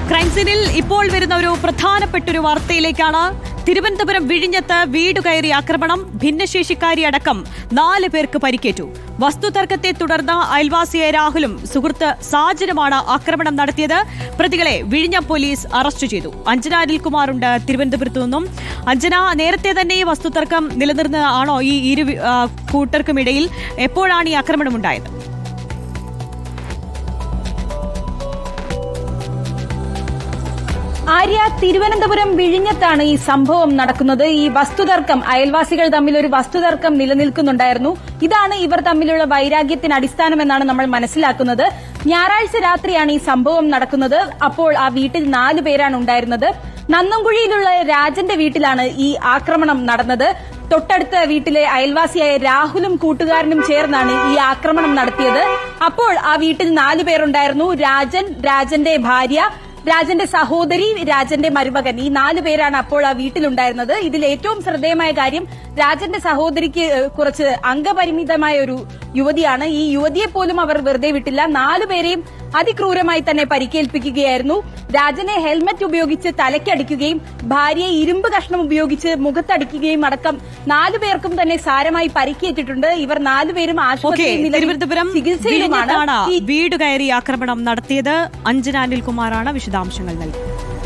Crime സീനിൽ ഇപ്പോൾ വരുന്ന ഒരു പ്രധാനപ്പെട്ട ഒരു വാർത്തയിലേക്കാണ്. തിരുവനന്തപുരം വിഴിഞ്ഞത്ത് വീട് കയറി ആക്രമണം. ഭിന്നശേഷിക്കാരി അടക്കം 4 പേർക്ക് പരിക്കേറ്റു. വസ്തുതർക്കത്തെ തുടർന്ന് അയൽവാസിയായ രാഹുലും സുഹൃത്ത് സാജനുമാണ് ആക്രമണം നടത്തിയത്. പ്രതികളെ വിഴിഞ്ഞം പോലീസ് അറസ്റ്റ് ചെയ്തു. അഞ്ജന അനിൽകുമാറുണ്ട് തിരുവനന്തപുരത്തു നിന്നും. അഞ്ജന, നേരത്തെ തന്നെ ഈ വസ്തുതർക്കം നിലനിർന്നതാണോ ഈ ഇരു കൂട്ടർക്കുമിടയിൽ? എപ്പോഴാണ് ഈ ആക്രമണം ഉണ്ടായത്? ആര്യ, തിരുവനന്തപുരം വിഴിഞ്ഞത്താണ് ഈ സംഭവം നടക്കുന്നത്. ഈ വസ്തുതർക്കം, അയൽവാസികൾ തമ്മിൽ ഒരു വസ്തുതർക്കം നിലനിൽക്കുന്നുണ്ടായിരുന്നു. ഇതാണ് ഇവർ തമ്മിലുള്ള വൈരാഗ്യത്തിന് അടിസ്ഥാനമെന്നാണ് നമ്മൾ മനസ്സിലാക്കുന്നത്. ഞായറാഴ്ച രാത്രിയാണ് ഈ സംഭവം നടക്കുന്നത്. അപ്പോൾ ആ വീട്ടിൽ 4 പേരാണ് ഉണ്ടായിരുന്നത്. നന്നംകുഴിയിലുള്ള രാജന്റെ വീട്ടിലാണ് ഈ ആക്രമണം നടന്നത്. തൊട്ടടുത്ത വീട്ടിലെ അയൽവാസിയായ രാഹുലും കൂട്ടുകാരനും ചേർന്നാണ് ഈ ആക്രമണം നടത്തിയത്. അപ്പോൾ ആ വീട്ടിൽ 4 പേരുണ്ടായിരുന്നു. രാജൻ, രാജന്റെ ഭാര്യ, രാജന്റെ സഹോദരി, രാജന്റെ മരുമകൻ. ഈ 4 പേരാണ് അപ്പോൾ ആ വീട്ടിലുണ്ടായിരുന്നത്. ഇതിൽ ഏറ്റവും ശ്രദ്ധേയമായ കാര്യം, രാജന്റെ സഹോദരിക്ക് കുറച്ച് അംഗപരിമിതമായ ഒരു യുവതിയാണ്. ഈ യുവതിയെ പോലും അവർ വെറുതെ വിട്ടില്ല. 4 പേരെയും അതിക്രൂരമായി തന്നെ പരിക്കേൽപ്പിക്കുകയായിരുന്നു. രാജനെ ഹെൽമറ്റ് ഉപയോഗിച്ച് തലയ്ക്കടിക്കുകയും ഭാര്യയെ ഇരുമ്പ് കഷ്ണം ഉപയോഗിച്ച് മുഖത്തടിക്കുകയും അടക്കം 4 പേർക്കും തന്നെ സാരമായി പരിക്കേറ്റിട്ടുണ്ട്. ഇവർ 4 പേരും തിരുവനന്തപുരം ചികിത്സയിലുമാണ്. വീട് കയറി ആക്രമണം നടത്തിയത്. അഞ്ജന അനിൽകുമാറാണ് വിശദാംശങ്ങൾ നൽകിയത്.